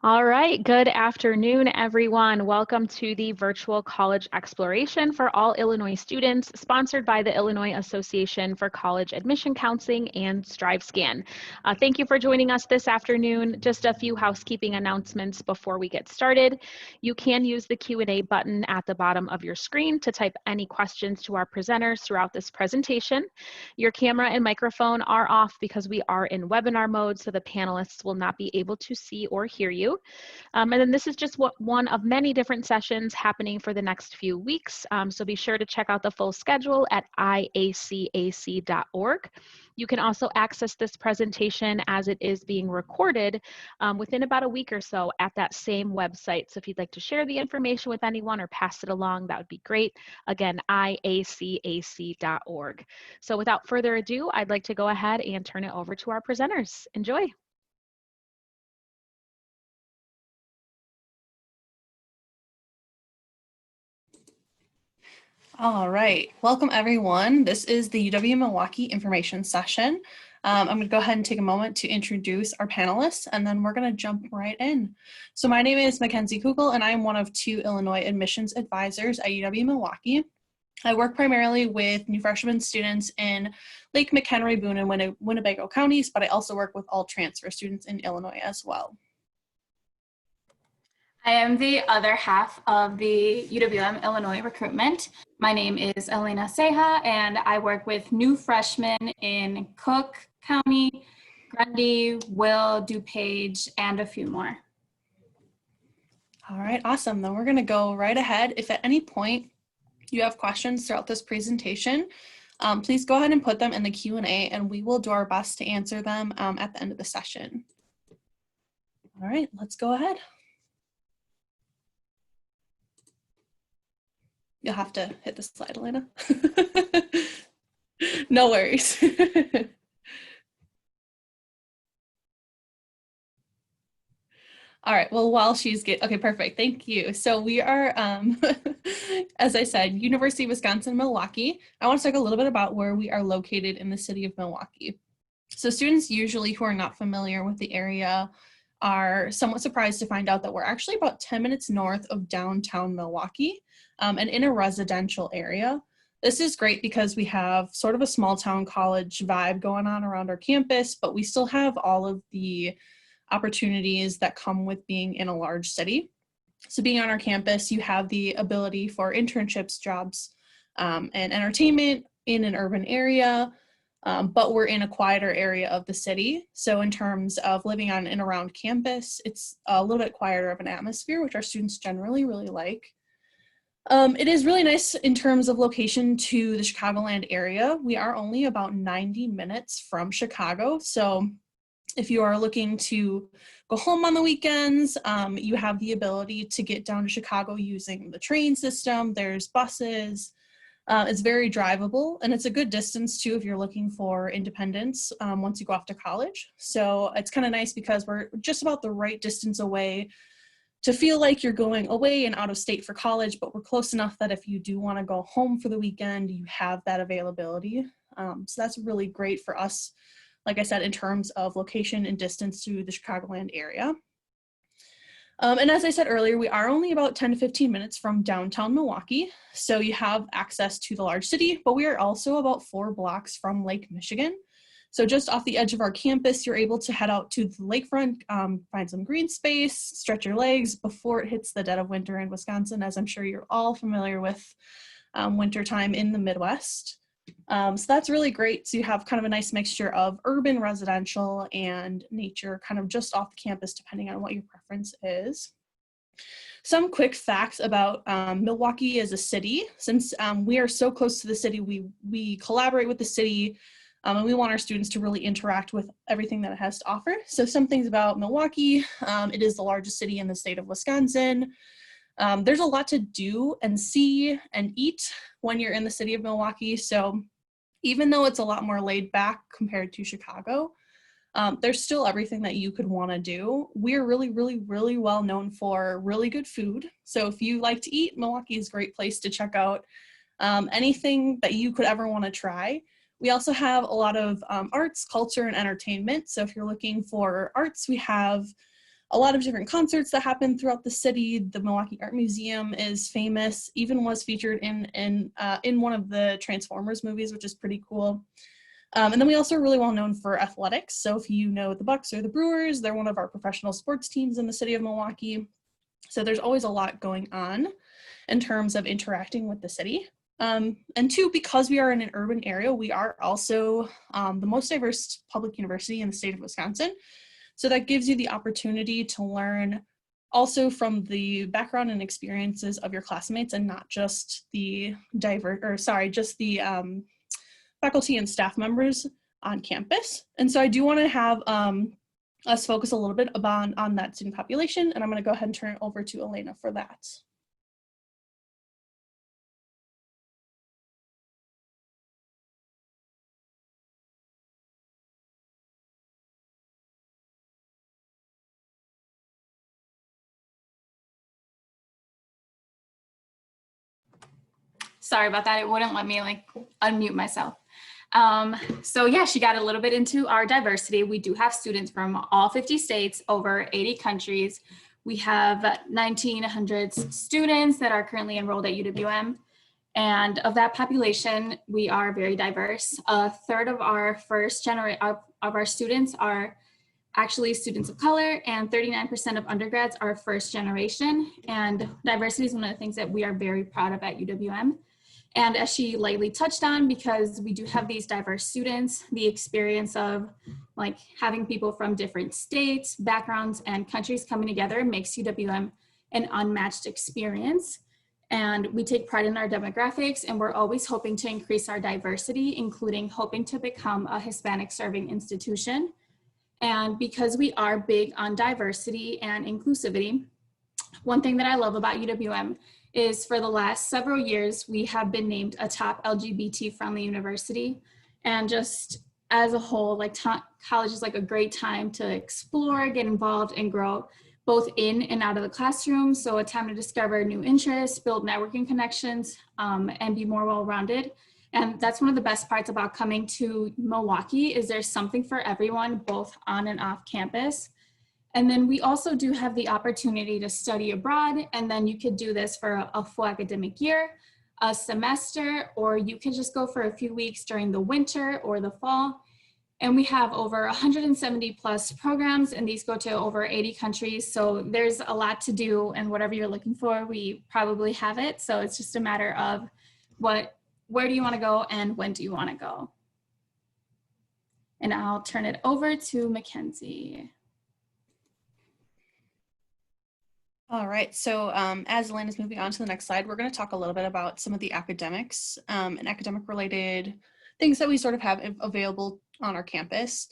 All right, good afternoon, everyone. Welcome to the Virtual College Exploration for all Illinois students, sponsored by the Illinois Association for College Admission Counseling and StriveScan. Thank you for joining us this afternoon. Just a few housekeeping announcements before we get started. You can use the Q&A button at the bottom of your screen to type any questions to our presenters throughout this presentation. Your camera and microphone are off because we are in webinar mode, so the panelists will not be able to see or hear you. And then this is just one of many different sessions happening for the next few weeks. So be sure to check out the full schedule at IACAC.org. You can also access this presentation as it is being recorded within about a week or so at that same website. So if you'd like to share the information with anyone or pass it along, that would be great. Again, IACAC.org. So without further ado, I'd like to go ahead and turn it over to our presenters. Enjoy. All right, welcome everyone. This is the UW-Milwaukee information session. I'm going to go ahead and take a moment to introduce our panelists, and then we're going to jump right in. So my name is Mackenzie Kugel, and I am one of 2 Illinois admissions advisors at UW-Milwaukee. I work primarily with new freshman students in Lake McHenry, Boone, and Winnebago counties, but I also work with all transfer students in Illinois as well. I am the other half of the UWM Illinois recruitment. My name is Elena Ceja, and I work with new freshmen in Cook County, Grundy, Will, DuPage, and a few more. All right, awesome. Then we're going to go right ahead. If at any point you have questions throughout this presentation, please go ahead and put them in the Q&A, and we will do our best to answer them at the end of the session. All right, let's go ahead. You'll have to hit the slide, Elena. No worries. All right, well, while she's okay, perfect, thank you. So we are, as I said, University of Wisconsin-Milwaukee. I want to talk a little bit about where we are located in the city of Milwaukee. So students usually who are not familiar with the area are somewhat surprised to find out that we're actually about 10 minutes north of downtown Milwaukee, and in a residential area. This is great because we have sort of a small town college vibe going on around our campus, but we still have all of the opportunities that come with being in a large city. So being on our campus, you have the ability for internships, jobs, and entertainment in an urban area, but we're in a quieter area of the city. So in terms of living on and around campus, it's a little bit quieter of an atmosphere, which our students generally really like. It is really nice in terms of location to the Chicagoland area. We are only about 90 minutes from Chicago. So if you are looking to go home on the weekends, you have the ability to get down to Chicago using the train system. There's buses. It's very drivable, and it's a good distance too if you're looking for independence once you go off to college. So it's kind of nice because we're just about the right distance away to feel like you're going away and out of state for college, but we're close enough that if you do want to go home for the weekend, you have that availability. So that's really great for us, like I said, in terms of location and distance to the Chicagoland area. And as I said earlier, we are only about 10 to 15 minutes from downtown Milwaukee. So you have access to the large city, but we are also about 4 blocks from Lake Michigan. So just off the edge of our campus, you're able to head out to the lakefront, find some green space, stretch your legs before it hits the dead of winter in Wisconsin, as I'm sure you're all familiar with wintertime in the Midwest. So that's really great. So you have kind of a nice mixture of urban, residential, and nature kind of just off the campus, depending on what your preference is. Some quick facts about Milwaukee as a city. Since we are so close to the city, we collaborate with the city, and we want our students to really interact with everything that it has to offer. So some things about Milwaukee, it is the largest city in the state of Wisconsin. There's a lot to do and see and eat when you're in the city of Milwaukee. So even though it's a lot more laid back compared to Chicago, there's still everything that you could want to do. We're really, really, really well known for really good food. So if you like to eat, Milwaukee is a great place to check out anything that you could ever want to try. We also have a lot of arts, culture, and entertainment. So if you're looking for arts, we have a lot of different concerts that happen throughout the city. The Milwaukee Art Museum is famous, even was featured in one of the Transformers movies, which is pretty cool. And then we also are really well known for athletics. So if you know the Bucks or the Brewers, they're one of our professional sports teams in the city of Milwaukee. So there's always a lot going on in terms of interacting with the city. And two, because we are in an urban area, we are also the most diverse public university in the state of Wisconsin. So that gives you the opportunity to learn also from the background and experiences of your classmates, and not just the faculty and staff members on campus. And so I do want to have us focus a little bit on that student population, and I'm going to go ahead and turn it over to Elena for that. Sorry about that. It wouldn't let me like unmute myself. So yeah, she got a little bit into our diversity. We do have students from all 50 states, over 80 countries. We have 1,900 students that are currently enrolled at UWM. And of that population, we are very diverse. A third of our of our students are actually students of color, and 39% of undergrads are first generation. And diversity is one of the things that we are very proud of at UWM. And as she lightly touched on, because we do have these diverse students, the experience of like having people from different states, backgrounds, and countries coming together makes UWM an unmatched experience. And we take pride in our demographics, and we're always hoping to increase our diversity, including hoping to become a Hispanic serving institution. And because we are big on diversity and inclusivity, one thing that I love about UWM is for the last several years, we have been named a top LGBT friendly university. And just as a whole, like college is like a great time to explore, get involved, and grow both in and out of the classroom. So a time to discover new interests, build networking connections, and be more well-rounded. And that's one of the best parts about coming to Milwaukee, is there's something for everyone, both on and off campus. And then we also do have the opportunity to study abroad, and then you could do this for a full academic year, a semester, or you can just go for a few weeks during the winter or the fall. And we have over 170 plus programs, and these go to over 80 countries. So there's a lot to do, and whatever you're looking for, we probably have it. So it's just a matter of where do you want to go and when do you want to go? And I'll turn it over to Mackenzie. All right, so as Elena's moving on to the next slide, we're going to talk a little bit about some of the academics and academic related things that we sort of have available on our campus.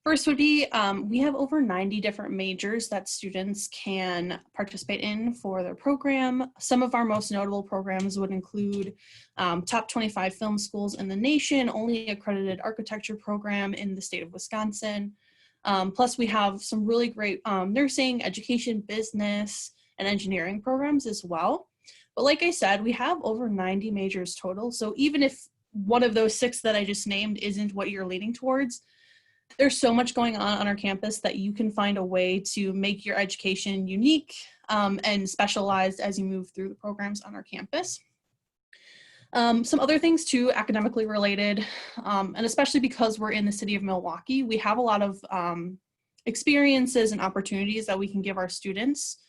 First would be, we have over 90 different majors that students can participate in for their program. Some of our most notable programs would include top 25 film schools in the nation, only accredited architecture program in the state of Wisconsin. Plus we have some really great nursing, education, business, and engineering programs as well. But like I said, we have over 90 majors total. So even if one of those 6 that I just named isn't what you're leaning towards, there's so much going on our campus that you can find a way to make your education unique and specialized as you move through the programs on our campus. Some other things too, academically related, and especially because we're in the city of Milwaukee, we have a lot of experiences and opportunities that we can give our students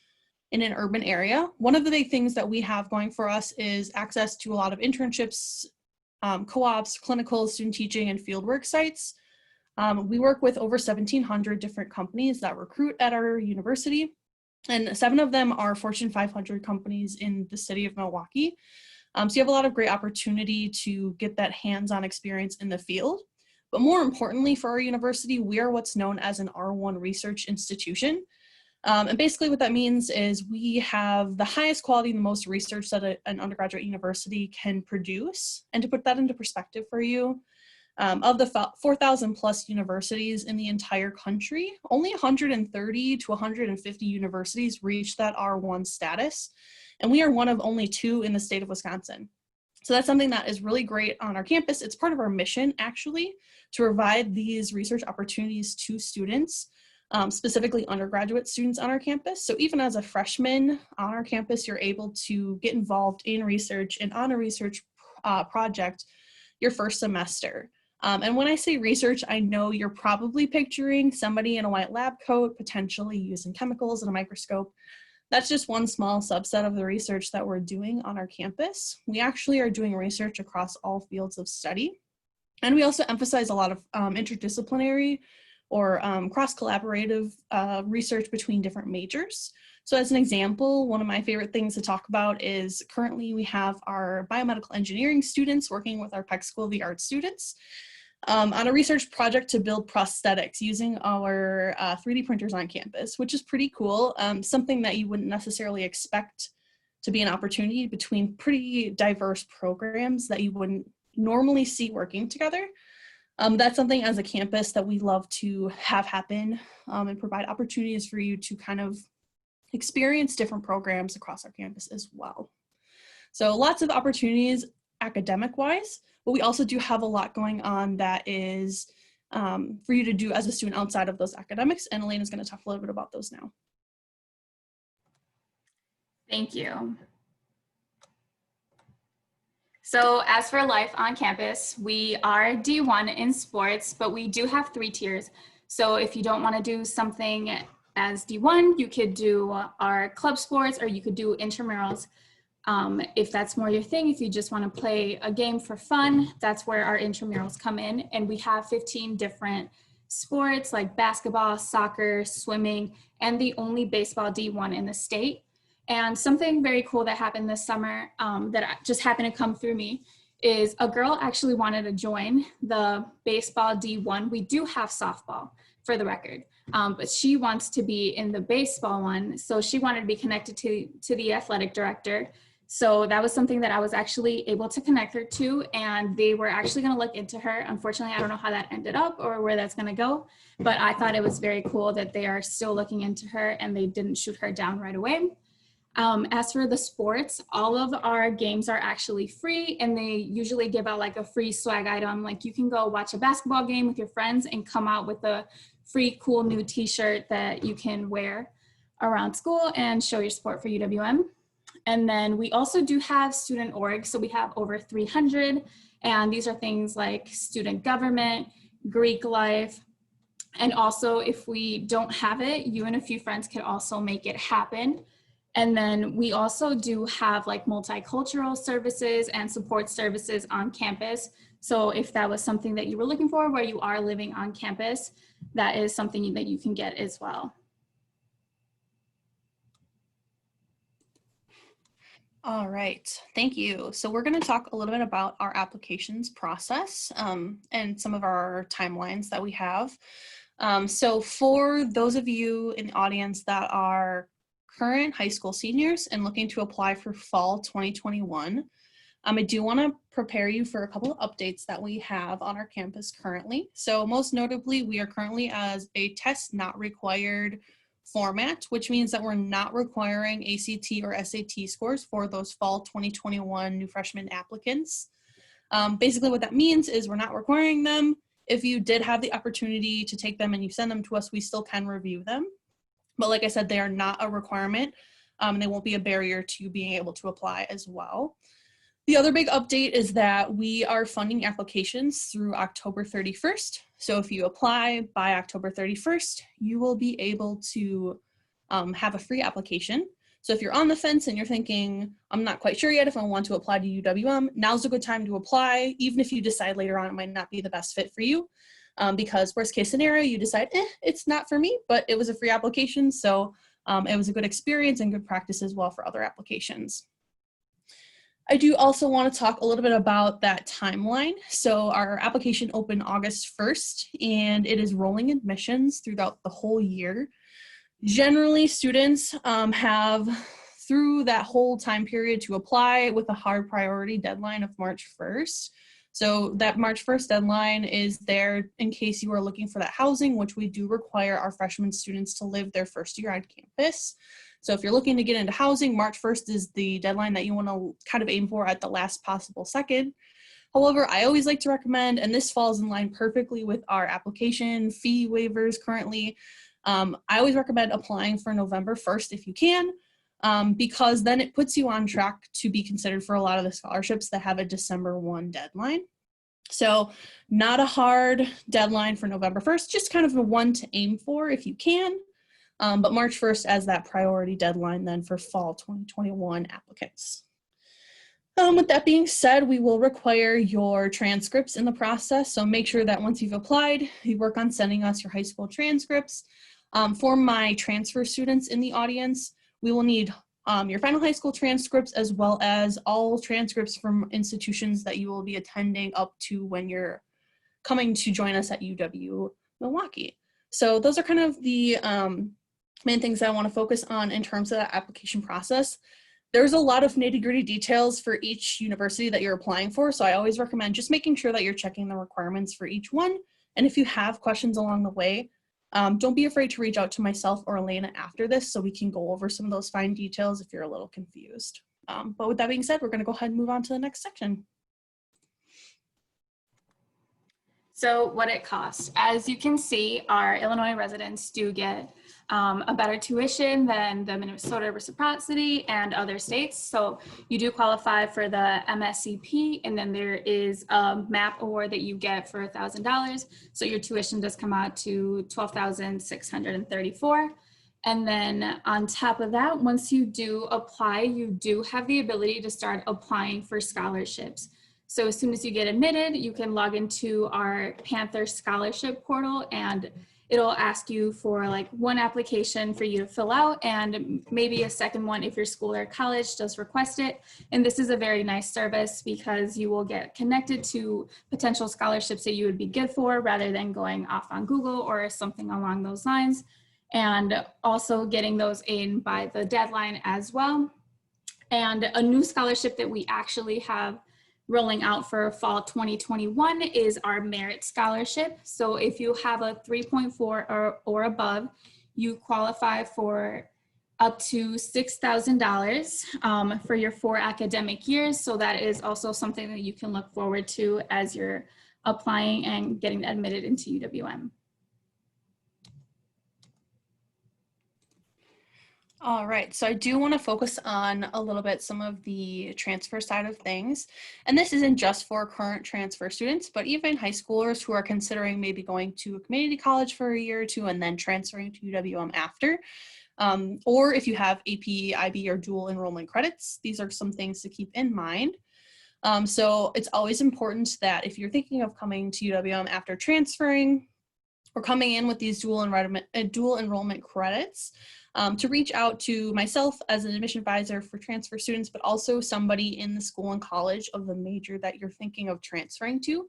in an urban area. One of the big things that we have going for us is access to a lot of internships, co-ops, clinical, student teaching, and fieldwork sites. We work with over 1,700 different companies that recruit at our university, and 7 of them are Fortune 500 companies in the city of Milwaukee. So you have a lot of great opportunity to get that hands-on experience in the field. But more importantly for our university, we are what's known as an R1 research institution. And basically what that means is we have the highest quality and the most research that an undergraduate university can produce. And to put that into perspective for you, of the 4,000 plus universities in the entire country, only 130 to 150 universities reach that R1 status. And we are one of only 2 in the state of Wisconsin. So that's something that is really great on our campus. It's part of our mission, actually, to provide these research opportunities to students specifically undergraduate students on our campus. So even as a freshman on our campus, you're able to get involved in research and on a research project your first semester. And when I say research, I know you're probably picturing somebody in a white lab coat, potentially using chemicals and a microscope. That's just one small subset of the research that we're doing on our campus. We actually are doing research across all fields of study. And we also emphasize a lot of interdisciplinary or cross-collaborative research between different majors. So as an example, one of my favorite things to talk about is currently we have our biomedical engineering students working with our Peck School of the Arts students on a research project to build prosthetics using our 3D printers on campus, which is pretty cool. Something that you wouldn't necessarily expect to be an opportunity between pretty diverse programs that you wouldn't normally see working together. That's something as a campus that we love to have happen and provide opportunities for you to kind of experience different programs across our campus as well. So lots of opportunities academic-wise, but we also do have a lot going on that is for you to do as a student outside of those academics, and Elena's going to talk a little bit about those now. Thank you. So as for life on campus, we are D1 in sports, but we do have 3 tiers. So if you don't want to do something as D1, you could do our club sports, or you could do intramurals. If that's more your thing, if you just want to play a game for fun, that's where our intramurals come in. And we have 15 different sports like basketball, soccer, swimming, and the only baseball D1 in the state. And something very cool that happened this summer that just happened to come through me is a girl actually wanted to join the baseball D1. We do have softball, for the record, but she wants to be in the baseball one. So she wanted to be connected to the athletic director. So that was something that I was actually able to connect her to, and they were actually going to look into her. Unfortunately, I don't know how that ended up or where that's going to go, but I thought it was very cool that they are still looking into her and they didn't shoot her down right away. As for the sports, all of our games are actually free, and they usually give out like a free swag item. Like you can go watch a basketball game with your friends and come out with a free cool new t-shirt that you can wear around school and show your support for UWM. And then we also do have student orgs. So we have over 300, and these are things like student government, Greek life, and also if we don't have it, you and a few friends could also make it happen. And then we also do have like multicultural services and support services on campus. So if that was something that you were looking for where you are living on campus, that is something that you can get as well. All right, thank you. So we're going to talk a little bit about our applications process and some of our timelines that we have. So for those of you in the audience that are current high school seniors and looking to apply for fall 2021, I do want to prepare you for a couple of updates that we have on our campus currently. So most notably, we are currently as a test not required format, which means that we're not requiring ACT or SAT scores for those fall 2021 new freshman applicants. Basically what that means is we're not requiring them. If you did have the opportunity to take them and you send them to us, we still can review them. But like I said, they are not a requirement, and they won't be a barrier to being able to apply as well. The other big update is that we are funding applications through October 31st. So if you apply by October 31st, you will be able to have a free application. So if you're on the fence and you're thinking, I'm not quite sure yet if I want to apply to UWM, now's a good time to apply, even if you decide later on it might not be the best fit for you. Because worst case scenario, you decide, it's not for me, but it was a free application. So it was a good experience and good practice as well for other applications. I do also want to talk a little bit about that timeline. So our application opened August 1st, and it is rolling admissions throughout the whole year. Generally, students have through that whole time period to apply with a hard priority deadline of March 1st. So that March 1st deadline is there in case you are looking for that housing, which we do require our freshman students to live their first year on campus. So if you're looking to get into housing, March 1st is the deadline that you want to kind of aim for at the last possible second. However, I always like to recommend, and this falls in line perfectly with our application fee waivers currently, I always recommend applying for November 1st if you can, because then it puts you on track to be considered for a lot of the scholarships that have a December 1 deadline. So not a hard deadline for November 1st, just kind of a one to aim for if you can, but March 1st as that priority deadline then for fall 2021 applicants. With that being said, we will require your transcripts in the process. So make sure that once you've applied, you work on sending us your high school transcripts. For my transfer students in the audience, we will need your final high school transcripts as well as all transcripts from institutions that you will be attending up to when you're coming to join us at UW Milwaukee. So those are kind of the main things that I want to focus on in terms of that application process. There's a lot of nitty-gritty details for each university that you're applying for, so I always recommend just making sure that you're checking the requirements for each one. And if you have questions along the way, don't be afraid to reach out to myself or Elena after this so we can go over some of those fine details if you're a little confused. But with that being said, we're going to go ahead and move on to the next section. So what it costs. As you can see, our Illinois residents do get a better tuition than the Minnesota reciprocity and other states. So you do qualify for the MSCP, and then there is a MAP award that you get for $1,000. So your tuition does come out to $12,634. And then on top of that, once you do apply, you do have the ability to start applying for scholarships. So as soon as you get admitted, you can log into our Panther scholarship portal, and it'll ask you for like one application for you to fill out and maybe a second one if your school or college does request it. And this is a very nice service because you will get connected to potential scholarships that you would be good for rather than going off on Google or something along those lines, and also getting those in by the deadline as well. And a new scholarship that we actually have rolling out for fall 2021 is our merit scholarship. So if you have a 3.4 or above, you qualify for up to $6,000 for your 4 academic years. So that is also something that you can look forward to as you're applying and getting admitted into UWM. All right, so I do want to focus on a little bit some of the transfer side of things. And this isn't just for current transfer students, but even high schoolers who are considering maybe going to a community college for a year or two and then transferring to UWM after. Or if you have AP, IB, or dual enrollment credits, these are some things to keep in mind. So it's always important that if you're thinking of coming to UWM after transferring or coming in with these dual enrollment credits, to reach out to myself as an admission advisor for transfer students, but also somebody in the school and college of the major that you're thinking of transferring to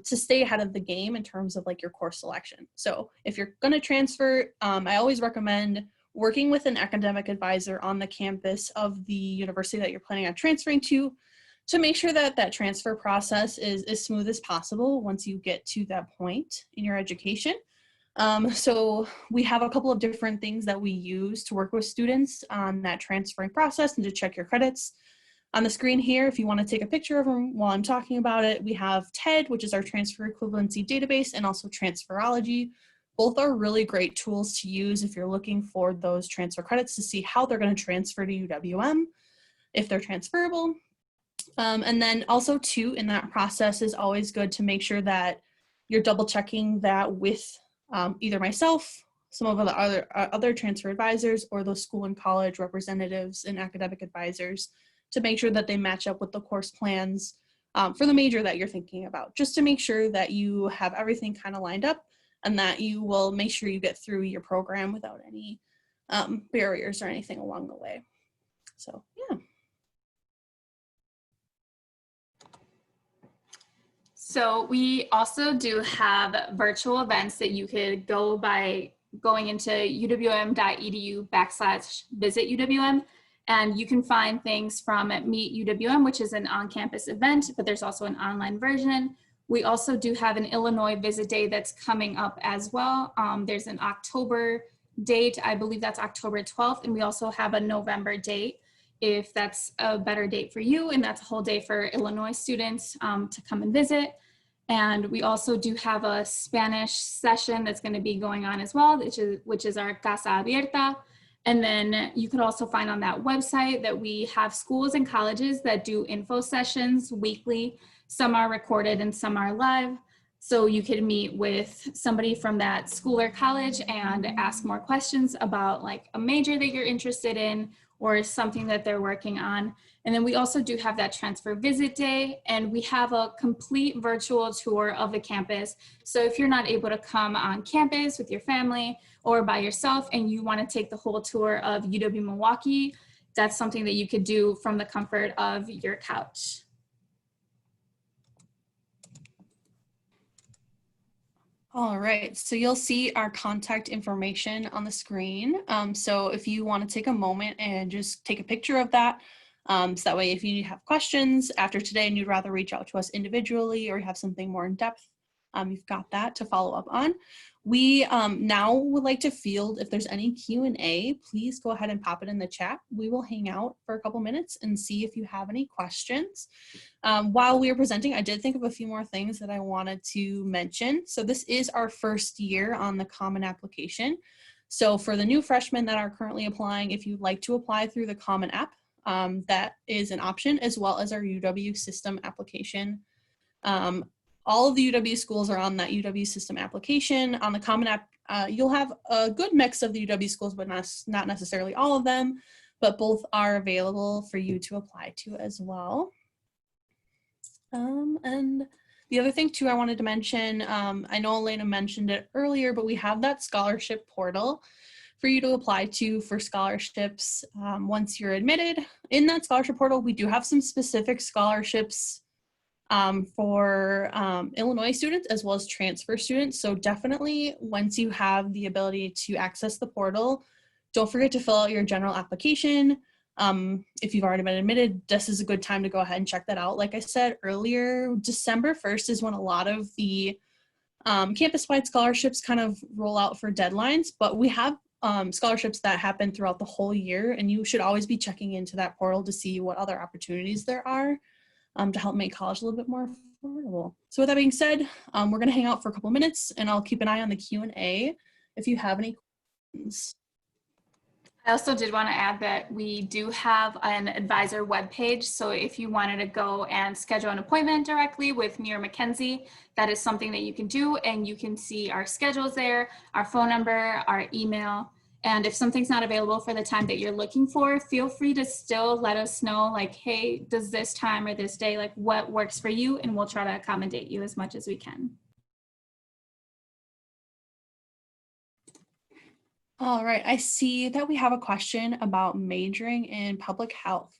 stay ahead of the game in terms of like your course selection. So if you're going to transfer, I always recommend working with an academic advisor on the campus of the university that you're planning on transferring to make sure that that transfer process is as smooth as possible once you get to that point in your education. So we have a couple of different things that we use to work with students on that transferring process and to check your credits. On the screen here, if you want to take a picture of them while I'm talking about it, we have TED, which is our transfer equivalency database, and also Transferology. Both are really great tools to use if you're looking for those transfer credits to see how they're going to transfer to UWM, if they're transferable. And then also too, in that process is always good to make sure that you're double checking that with either myself, some of the other transfer advisors, or those school and college representatives and academic advisors to make sure that they match up with the course plans for the major that you're thinking about, just to make sure that you have everything kind of lined up and that you will make sure you get through your program without any barriers or anything along the way. So, yeah. So we also do have virtual events that you could go by going into uwm.edu/visit UWM, and you can find things from Meet UWM, which is an on-campus event, but there's also an online version. We also do have an Illinois Visit Day that's coming up as well. There's an October date, I believe that's October 12th, and we also have a November date if that's a better date for you, and that's a whole day for Illinois students to come and visit. And we also do have a Spanish session that's going to be going on as well, which is our Casa Abierta. And then you can also find on that website that we have schools and colleges that do info sessions weekly. Some are recorded and some are live. So you can meet with somebody from that school or college and ask more questions about like a major that you're interested in or something that they're working on. And then we also do have that transfer visit day, and we have a complete virtual tour of the campus. So if you're not able to come on campus with your family or by yourself and you want to take the whole tour of UW Milwaukee, that's something that you could do from the comfort of your couch. All right, so you'll see our contact information on the screen. So if you want to take a moment and just take a picture of that, so that way if you have questions after today and you'd rather reach out to us individually or you have something more in depth, you've got that to follow up on. We now would like to field if there's any Q&A, please go ahead and pop it in the chat. We will hang out for a couple minutes and see if you have any questions. While we were presenting, I did think of a few more things that I wanted to mention. So this is our first year on the Common Application. So for the new freshmen that are currently applying, if you'd like to apply through the Common App, that is an option, as well as our UW system application. All of the UW schools are on that UW system application. On the Common App, you'll have a good mix of the UW schools, but not necessarily all of them, but both are available for you to apply to as well. And the other thing too I wanted to mention, I know Elena mentioned it earlier, but we have that scholarship portal for you to apply to for scholarships once you're admitted. In that scholarship portal, we do have some specific scholarships for Illinois students as well as transfer students. So definitely once you have the ability to access the portal, don't forget to fill out your general application. If you've already been admitted, this is a good time to go ahead and check that out. Like I said earlier, December 1st is when a lot of the campus-wide scholarships kind of roll out for deadlines, but we have scholarships that happen throughout the whole year, and you should always be checking into that portal to see what other opportunities there are to help make college a little bit more affordable. So with that being said, we're gonna hang out for a couple minutes and I'll keep an eye on the Q&A if you have any questions. I also did want to add that we do have an advisor webpage. So if you wanted to go and schedule an appointment directly with me or Mackenzie, that is something that you can do, and you can see our schedules there, our phone number, our email. And if something's not available for the time that you're looking for, feel free to still let us know, like, hey, does this time or this day, like what works for you? And we'll try to accommodate you as much as we can. All right, I see that we have a question about majoring in public health.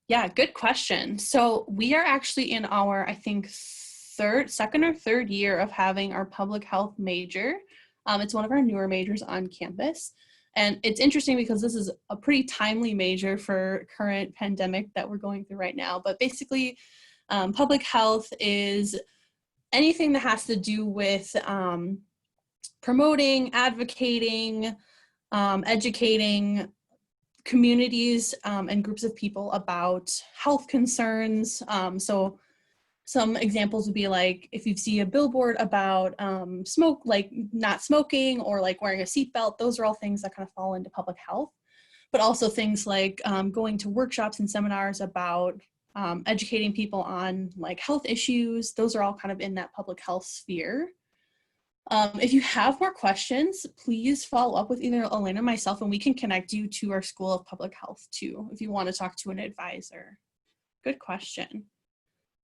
Yeah, good question. So we are actually in our, I think, second or third year of having our public health major. It's one of our newer majors on campus. And it's interesting because this is a pretty timely major for current pandemic that we're going through right now. But basically, public health is anything that has to do with promoting, advocating, educating communities and groups of people about health concerns. So some examples would be like if you see a billboard about smoke, like not smoking or like wearing a seatbelt, those are all things that kind of fall into public health. But also things like going to workshops and seminars about educating people on like health issues. Those are all kind of in that public health sphere. If you have more questions, please follow up with either Elena or myself, and we can connect you to our School of Public Health too, if you want to talk to an advisor. Good question.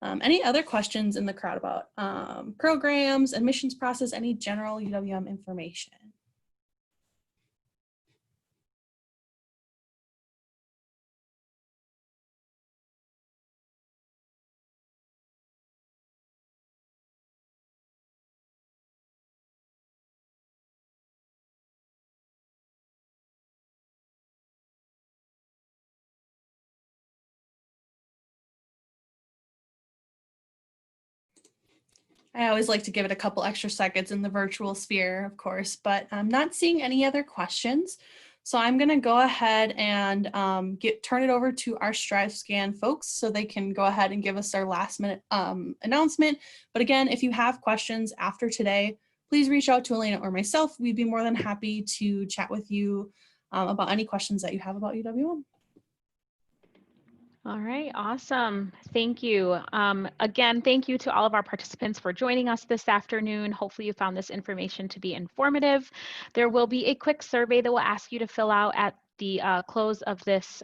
Any other questions in the crowd about programs, admissions process, any general UWM information? I always like to give it a couple extra seconds in the virtual sphere, of course, but I'm not seeing any other questions. So I'm going to go ahead and turn it over to our StriveScan folks so they can go ahead and give us our last minute announcement. But again, if you have questions after today, please reach out to Elena or myself. We'd be more than happy to chat with you about any questions that you have about UWM. All right, awesome. Thank you. Again, thank you to all of our participants for joining us this afternoon. Hopefully you found this information to be informative. There will be a quick survey that will ask you to fill out at the close of this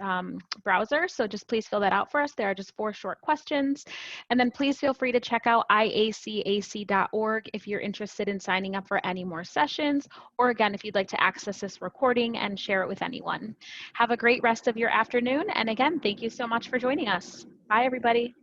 browser. So just please fill that out for us. There are just 4 short questions. And then please feel free to check out IACAC.org if you're interested in signing up for any more sessions, or again, if you'd like to access this recording and share it with anyone. Have a great rest of your afternoon. And again, thank you so much for joining us. Bye, everybody.